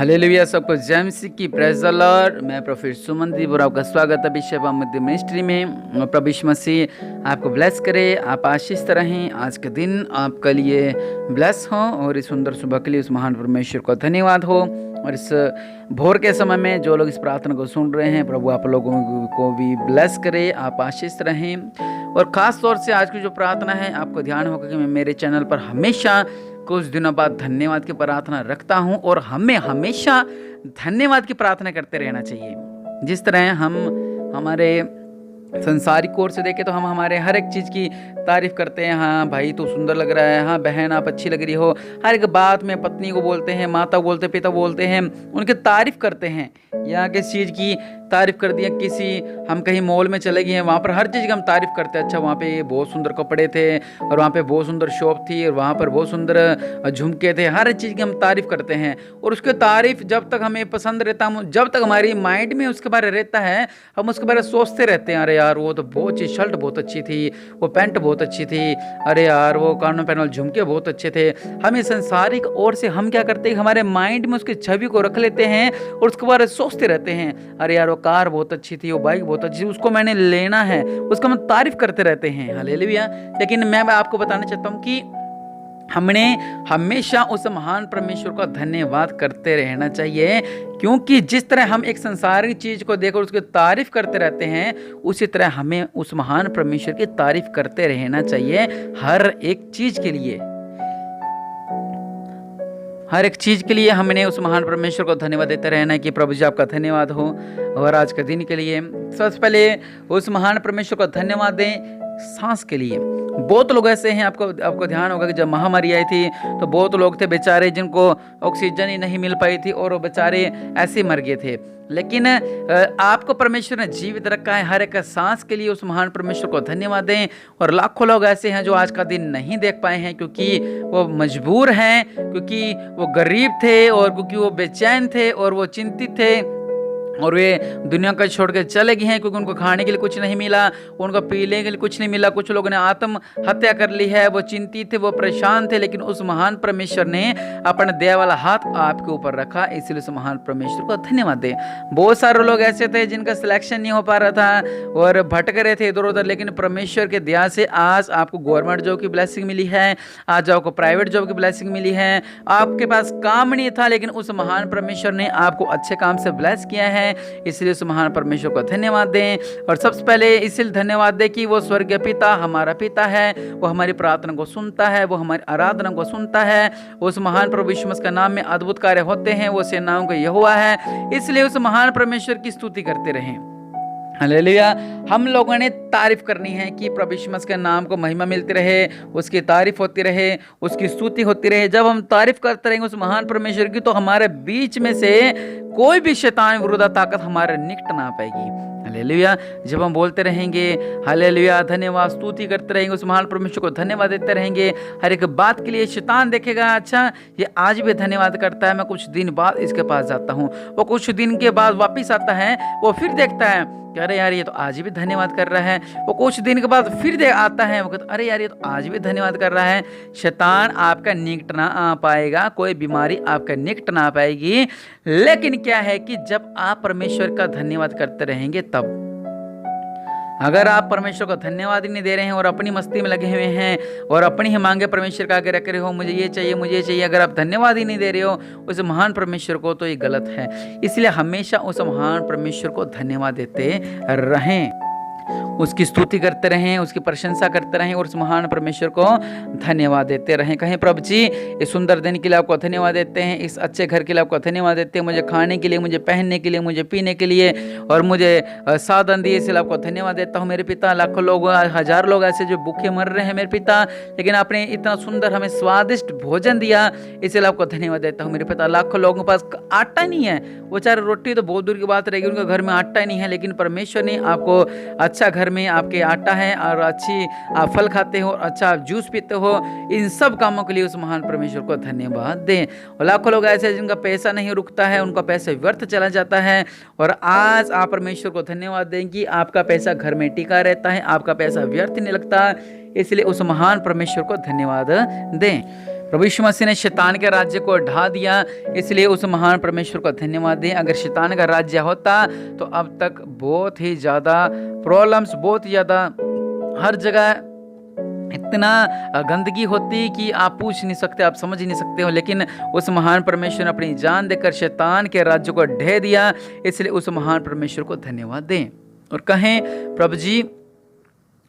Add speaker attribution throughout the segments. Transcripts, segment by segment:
Speaker 1: Hallelujah. सबको जय मसीह की, प्रेज द लॉर्ड। मैं प्रोफेसर सुमनदीप और आपका स्वागत है अभिषेक मध्य मिनिस्ट्री में। प्रभु यीशु मसीह आपको ब्लेस करे, आप आशीष रहें। आज के दिन आपके लिए ब्लेस हो और इस सुंदर सुबह के लिए उस महान परमेश्वर को धन्यवाद हो। और इस भोर के समय में जो लोग इस प्रार्थना को सुन रहे हैं, प्रभु आप लोगों को भी ब्लेस करे, आप आशीष रहें। और ख़ास तौर से आज की जो प्रार्थना है, आपको ध्यान होगा कि मैं मेरे चैनल पर हमेशा कुछ दिनों बाद धन्यवाद की प्रार्थना रखता हूं और हमें हमेशा धन्यवाद की प्रार्थना करते रहना चाहिए। जिस तरह हम हमारे संसारिक ओर से देखें तो हम हमारे हर एक चीज़ की तारीफ़ करते हैं। हाँ भाई तू सुंदर लग रहा है, हाँ बहन आप अच्छी लग रही हो। हर एक बात में पत्नी को बोलते हैं, माता को बोलते, पिता बोलते हैं, उनकी तारीफ़ करते हैं। या किसी चीज़ की तारीफ़ कर दिया, किसी हम कहीं मॉल में चले गए हैं, वहाँ पर हर चीज़ की हम तारीफ़ करते हैं। अच्छा वहाँ पे बहुत सुंदर कपड़े थे और वहाँ पे बहुत सुंदर शॉप थी और वहाँ पर बहुत सुंदर झुमके थे। हर चीज़ की हम तारीफ़ करते हैं और उसके तारीफ़ जब तक हमें पसंद रहता है, जब तक हमारी माइंड में उसके बारे रहता है, हम उसके बारे में सोचते रहते हैं। अरे यार वो तो बहुत चीज़, शर्ट बहुत अच्छी थी, वो पैंट बहुत अच्छी थी, अरे यार वो कानों में पहने वाले झुमके बहुत अच्छे थे। हमें संसारिक ओर से हम क्या करते हैं, हमारे माइंड में उसकी छवि को रख लेते हैं और उसके बारे में सोचते रहते हैं। अरे यार वो कार बहुत अच्छी थी, वो बाइक बहुत अच्छी थी, उसको मैंने लेना है, उसका हम तारीफ करते रहते हैं। हालेलुया। लेकिन मैं आपको बताना चाहता हूँ कि हमने हमेशा उस महान परमेश्वर का धन्यवाद करते रहना चाहिए, क्योंकि जिस तरह हम एक संसारिक चीज को देखकर उसकी तारीफ करते रहते हैं, उसी तरह हमें उस महान परमेश्वर की तारीफ करते रहना चाहिए। हर एक चीज के लिए, हर एक चीज़ के लिए हमने उस महान परमेश्वर को धन्यवाद देते रहना है कि प्रभु जी आपका धन्यवाद हो। और आज के दिन के लिए सबसे पहले उस महान परमेश्वर को धन्यवाद दें सांस के लिए। बहुत लोग ऐसे हैं, आपको ध्यान होगा कि जब महामारी आई थी तो बहुत लोग थे बेचारे जिनको ऑक्सीजन ही नहीं मिल पाई थी और वो बेचारे ऐसे मर गए थे। लेकिन आपको परमेश्वर ने जीवित रखा है। हर एक सांस के लिए उस महान परमेश्वर को धन्यवाद दें। और लाखों लोग ऐसे हैं जो आज का दिन नहीं देख पाए हैं, क्योंकि वो मजबूर हैं, क्योंकि वो गरीब थे और क्योंकि वो बेचैन थे और वो चिंतित थे और वे दुनिया का छोड़ के चले गए हैं, क्योंकि उनको खाने के लिए कुछ नहीं मिला, उनको पीने के लिए कुछ नहीं मिला। कुछ लोगों ने आत्महत्या कर ली है, वो चिंतित थे, वो परेशान थे। लेकिन उस महान परमेश्वर ने अपना दया वाला हाथ आपके ऊपर रखा, इसलिए उस महान परमेश्वर को धन्यवाद दें। बहुत सारे लोग ऐसे थे जिनका सिलेक्शन नहीं हो पा रहा था और भटक रहे थे इधर उधर, लेकिन परमेश्वर के दया से आज आपको गवर्नमेंट जॉब की ब्लेसिंग मिली है, आज आपको प्राइवेट जॉब की ब्लेसिंग मिली है। आपके पास काम नहीं था, लेकिन उस महान परमेश्वर ने आपको अच्छे काम से ब्लेस किया है, इसलिए उस महान परमेश्वर को धन्यवाद दें। और सबसे पहले इसलिए धन्यवाद दें कि वो स्वर्गीय पिता हमारा पिता है, वो हमारी प्रार्थना को सुनता है, वो हमारी आराधना को सुनता है। उस महान प्रभु यीशु मसीह के नाम में अद्भुत कार्य होते हैं, वो सेनाओं का यहोवा है, इसलिए उस महान परमेश्वर की स्तुति करते रहें। हालेलुया। हम लोगों ने तारीफ करनी है कि प्रभु यीशु मसीह के नाम को महिमा मिलती रहे, उसकी तारीफ होती रहे, उसकी स्तुति होती रहे। जब हम तारीफ करते रहेंगे उस महान परमेश्वर की, तो हमारे बीच में से कोई भी शैतान विरोधी ताकत हमारे निकट ना पाएगी। हालेलुया। जब हम बोलते रहेंगे हालेलुया, धन्यवाद, स्तुति करते रहेंगे, उस महान परमेश्वर को धन्यवाद देते रहेंगे हर एक बात के लिए, शैतान देखेगा अच्छा ये आज भी धन्यवाद करता है, मैं कुछ दिन बाद इसके पास जाता हूँ। वो कुछ दिन के बाद वापिस आता है, वो फिर देखता है अरे यार ये तो आज भी धन्यवाद कर रहा है। वो कुछ दिन के बाद फिर आता है, वो कहता अरे यार ये तो आज भी धन्यवाद कर रहा है। शैतान आपका निकट ना आ पाएगा, कोई बीमारी आपका निकट ना आ पाएगी। लेकिन क्या है कि जब आप परमेश्वर का धन्यवाद करते रहेंगे तब। अगर आप परमेश्वर को धन्यवाद ही नहीं दे रहे हैं और अपनी मस्ती में लगे हुए हैं और अपनी ही मांगे परमेश्वर का आगे रख रहे हो, मुझे ये चाहिए, मुझे ये चाहिए, अगर आप धन्यवाद ही नहीं दे रहे हो उस महान परमेश्वर को, तो ये गलत है। इसलिए हमेशा उस महान परमेश्वर को धन्यवाद देते रहें, उसकी स्तुति करते रहें, उसकी प्रशंसा करते रहें और उस महान परमेश्वर को धन्यवाद देते रहें। कहें प्रभु जी इस सुंदर दिन के लिए आपको धन्यवाद देते हैं, इस अच्छे घर के लिए आपको धन्यवाद देते हैं, मुझे खाने के लिए, मुझे पहनने के लिए, मुझे पीने के लिए और मुझे साधन दिए, इसलिए आपको धन्यवाद देता हूँ। मेरे पिता लाखों लोग, हजारों लोग ऐसे जो भूखे मर रहे हैं मेरे पिता, लेकिन आपने इतना सुंदर हमें स्वादिष्ट भोजन दिया, इसलिए आपको धन्यवाद देता हूँ। मेरे पिता लाखों लोगों के पास आटा नहीं है, वो चाहे रोटी तो बहुत दूर की बात रहेगी, उनके घर में आटा नहीं है, लेकिन परमेश्वर ने आपको अच्छा घर में आपके आटा है और अच्छी आप फल खाते हो और अच्छा आप जूस पीते हो। इन सब कामों के लिए उस महान परमेश्वर को धन्यवाद दें। और लाखों लोग ऐसे जिनका पैसा नहीं रुकता है, उनका पैसा व्यर्थ चला जाता है, और आज आप परमेश्वर को धन्यवाद दें कि आपका पैसा घर में टिका रहता है, आपका पैसा व्यर्थ नहीं लगता, इसलिए उस महान परमेश्वर को धन्यवाद दें। प्रभु यीशु मसीह ने शैतान के राज्य को ढा दिया, इसलिए उस महान परमेश्वर को धन्यवाद दें। अगर शैतान का राज्य होता तो अब तक बहुत ही ज़्यादा प्रॉब्लम्स, बहुत ही ज़्यादा हर जगह इतना गंदगी होती कि आप पूछ नहीं सकते, आप समझ ही नहीं सकते हो। लेकिन उस महान परमेश्वर ने अपनी जान देकर शैतान के राज्य को ढह दिया, इसलिए उस महान परमेश्वर को धन्यवाद दें और कहें, प्रभु जी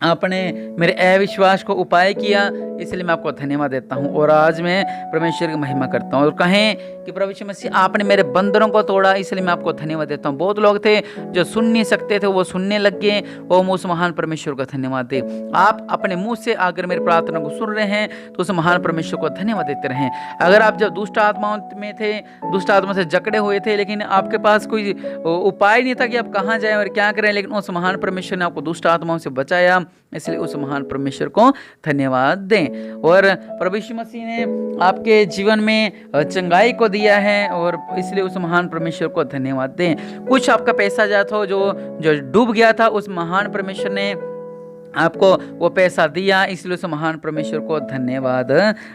Speaker 1: आपने मेरे अविश्वास को उपाय किया, इसलिए मैं आपको धन्यवाद देता हूँ और आज मैं परमेश्वर की महिमा करता हूँ। और कहें कि प्रभु यीशु मसीह आपने मेरे बंधनों को तोड़ा, इसलिए मैं आपको धन्यवाद देता हूँ। बहुत लोग थे जो सुन नहीं सकते थे, वो सुनने लग गए, वो उस महान परमेश्वर को धन्यवाद दे। आप अपने मुंह से अगर मेरी प्रार्थना को सुन रहे हैं तो उस महान परमेश्वर को धन्यवाद देते रहें। अगर आप जब दुष्ट आत्माओं में थे, दुष्ट आत्मा से जकड़े हुए थे, लेकिन आपके पास कोई उपाय नहीं था कि आप कहाँ जाएं और क्या करें, लेकिन उस महान परमेश्वर ने आपको दुष्ट आत्माओं से बचाया, इसलिए उस महान परमेश्वर को धन्यवाद दें। और प्रभु यीशु मसीह ने आपके जीवन में चंगाई को दिया है और इसलिए उस महान परमेश्वर को धन्यवाद दें। कुछ आपका पैसा जाता हो जो डूब गया था, उस महान परमेश्वर ने आपको वो पैसा दिया, इसलिए उस महान परमेश्वर को धन्यवाद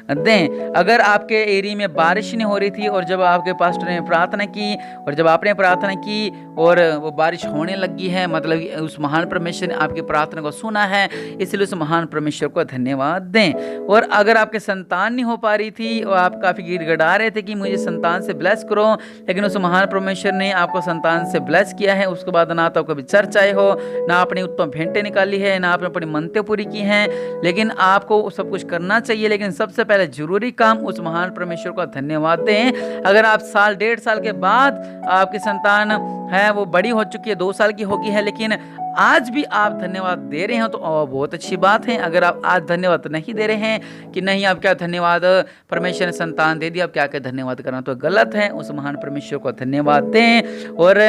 Speaker 1: दें। अगर आपके एरिया में बारिश नहीं हो रही थी और जब आपके पास्टर ने प्रार्थना की और जब आपने प्रार्थना की और वो बारिश होने लगी है, मतलब उस महान परमेश्वर ने आपकी प्रार्थना को सुना है, इसलिए उस महान परमेश्वर को धन्यवाद दें। और अगर आपके संतान नहीं हो पा रही थी और आप काफ़ी गिड़गिड़ा रहे थे कि मुझे संतान से ब्लेस करो, लेकिन उस महान परमेश्वर ने आपको संतान से ब्लेस किया है। उसके बाद ना तो कभी चर्च आए हो, ना आपने उत्तम भेंटें निकाली है, ना आपने अपनी मनतें पूरी की हैं, लेकिन आपको सब कुछ करना चाहिए। लेकिन सबसे पहले जरूरी काम उस महान परमेश्वर को धन्यवाद दें। अगर आप साल 1.5 साल के बाद आपकी संतान है वो बड़ी हो चुकी है, 2 साल की होगी है, लेकिन आज भी आप धन्यवाद दे रहे हैं तो बहुत अच्छी बात है। अगर आप आज धन्यवाद नहीं दे रहे हैं कि नहीं आप क्या धन्यवाद, परमेश्वर ने संतान दे दिया, आप क्या क्या धन्यवाद करना, तो गलत है। उस महान परमेश्वर को धन्यवाद दें। और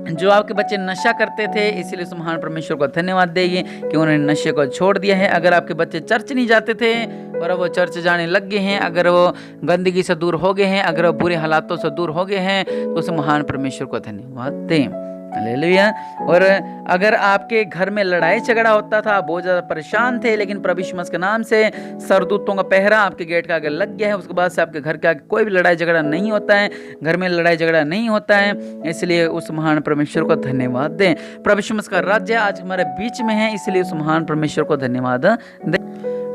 Speaker 1: जो आपके बच्चे नशा करते थे, इसीलिए उस महान परमेश्वर को धन्यवाद देंगे कि उन्होंने नशे को छोड़ दिया है। अगर आपके बच्चे चर्च नहीं जाते थे और अब वो चर्च जाने लग गए हैं, अगर वो गंदगी से दूर हो गए हैं, अगर वो बुरे हालातों से दूर हो गए हैं, तो उस महान परमेश्वर को धन्यवाद दें। हालेलुया। और अगर आपके घर में लड़ाई झगड़ा होता था, बहुत ज़्यादा परेशान थे, लेकिन प्रभु यीशु मसीह के नाम से सरदूतों का पहरा आपके गेट के आगे लग गया है, उसके बाद से आपके घर के आगे कोई भी लड़ाई झगड़ा नहीं होता है, घर में लड़ाई झगड़ा नहीं होता है, इसलिए उस महान परमेश्वर को धन्यवाद दें। प्रभु यीशु मसीह का राज्य आज हमारे बीच में है, इसलिए उस महान परमेश्वर को धन्यवाद दें।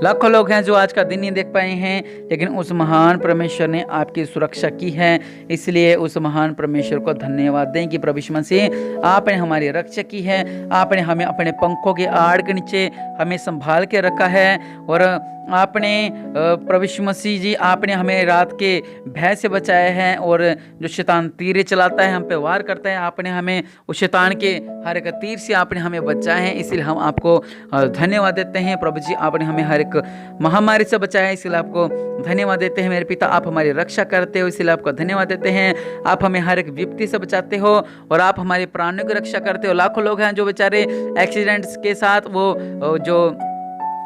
Speaker 1: लाखों लोग हैं जो आज का दिन नहीं देख पाए हैं, लेकिन उस महान परमेश्वर ने आपकी सुरक्षा की है, इसलिए उस महान परमेश्वर को धन्यवाद दें कि प्रभु यीशु मसीह आपने हमारी रक्षा की है, आपने हमें अपने पंखों के आड़ के नीचे हमें संभाल के रखा है। और आपने प्रभु यीशु मसीह जी आपने हमें रात के भय से बचाया है, और जो शैतान तीर चलाता है हम पे वार करता है, आपने हमें उस शैतान के हर एक तीर से आपने हमें बचाया है, इसलिए हम आपको धन्यवाद देते हैं। प्रभु जी आपने हमें हर एक महामारी से बचाया है, इसलिए आपको धन्यवाद देते हैं। मेरे पिता आप हमारी रक्षा करते हो, इसलिए आपको धन्यवाद देते हैं। आप हमें हर एक विपत्ति से बचाते हो और आप हमारे प्राणों की रक्षा करते हो। लाखों लोग हैं जो बेचारे एक्सीडेंट्स के साथ वो जो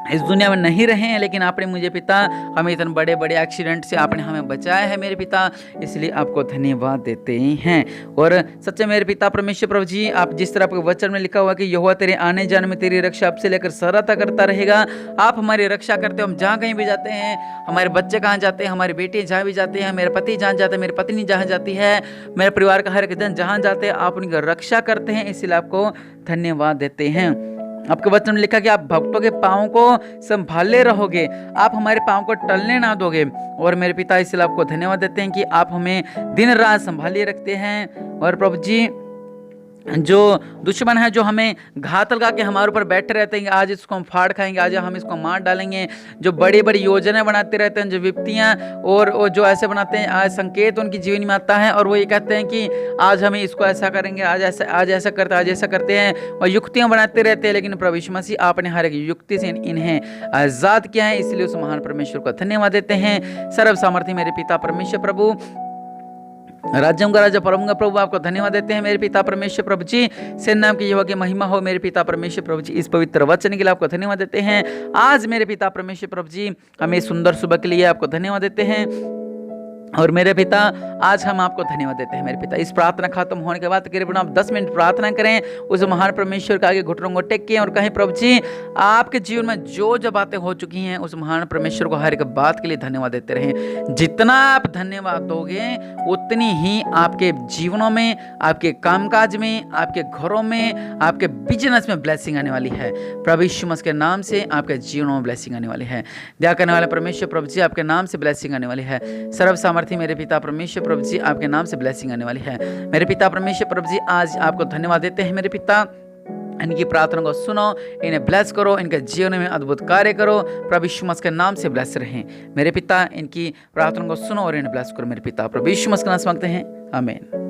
Speaker 1: इस दुनिया में नहीं रहे हैं, लेकिन आपने मुझे पिता हमें इतने बड़े बड़े एक्सीडेंट से आपने हमें बचाया है मेरे पिता, इसलिए आपको धन्यवाद देते हैं। और सच्चे मेरे पिता परमेश्वर प्रभु जी, आप जिस तरह आपके वचन में लिखा हुआ कि यहोवा तेरे आने जाने में तेरी रक्षा अब से लेकर सराहता करता रहेगा, आप हमारी रक्षा करते हो। हम जहाँ कहीं भी जाते हैं, हमारे बच्चे कहाँ जाते हैं, हमारे बेटे जहाँ भी जाते हैं, मेरे पति जहाँ जाते हैं, मेरी पत्नी जहाँ जाती है, मेरे परिवार का हर एक जन जहाँ जाते हैं, आप उनकी रक्षा करते हैं, इसलिए आपको धन्यवाद देते हैं। आपके वचन में लिखा कि आप भक्तों के पाँव को संभाले रहोगे, आप हमारे पाँव को टलने ना दोगे। और मेरे पिता इसलिए आपको धन्यवाद देते हैं कि आप हमें दिन रात संभाले रखते हैं। और प्रभु जी जो दुश्मन है जो हमें घात लगा के हमारे ऊपर बैठे रहते हैं, आज इसको हम फाड़ खाएंगे, आज हम इसको मार डालेंगे, जो बड़ी बड़ी योजनाएं बनाते रहते हैं, जो विपत्तियां और जो ऐसे बनाते हैं, आज संकेत उनकी जीवन में आता है और वो ये कहते हैं कि आज हम इसको ऐसा करेंगे, आज ऐसा करते हैं और युक्तियां बनाते रहते हैं। लेकिन प्रभु यीशु मसीह आपने हर एक युक्ति से इन्हें आज़ाद किया है, इसलिए उस महान परमेश्वर को धन्यवाद देते हैं। सर्व सामर्थी मेरे पिता परमेश्वर प्रभु, राज्यों का राजा परम का प्रभु, आपको धन्यवाद देते हैं मेरे पिता परमेश्वर प्रभु जी। से नाम की यहोवा की महिमा हो मेरे पिता परमेश्वर प्रभु जी। इस पवित्र वचन के लिए आपको धन्यवाद देते हैं। आज मेरे पिता परमेश्वर प्रभु जी हमें सुंदर सुबह के लिए आपको धन्यवाद देते हैं। और मेरे पिता, आज हम आपको धन्यवाद देते हैं मेरे पिता। इस प्रार्थना खत्म होने के बाद तकरीबन आप 10 मिनट प्रार्थना करें, उस महान परमेश्वर के आगे घुटनों को टेकें और कहें, प्रभु जी आपके जीवन में जो जो बातें हो चुकी हैं उस महान परमेश्वर को हर एक बात के लिए धन्यवाद देते रहें। जितना आप धन्यवाद दोगे उतनी ही आपके जीवनों में, आपके कामकाज में, आपके घरों में, आपके बिजनेस में ब्लेसिंग आने वाली है। प्रभु यीशु मसीह के नाम से आपके जीवनों में ब्लेसिंग आने वाली है। दया करने वाले परमेश्वर प्रभु जी आपके नाम से ब्लेसिंग आने वाली है। सर्व सामर्थी मेरे पिता परमेश्वर प्रभु जी आपके नाम से ब्लेसिंग आने वाली है। मेरे पिता परमेश्वर प्रभु जी आज आपको धन्यवाद देते हैं मेरे पिता। इनकी प्रार्थना को सुनो, इन्हें ब्लेस करो, इनके जीवन में अद्भुत कार्य करो। प्रभु यीशु मसीह के नाम से ब्लेस रहें मेरे पिता। इनकी प्रार्थना को सुनो और इन्हें ब्लेस करो मेरे पिता। प्रभु यीशु मसीह के नाम से मांगते हैं, आमीन।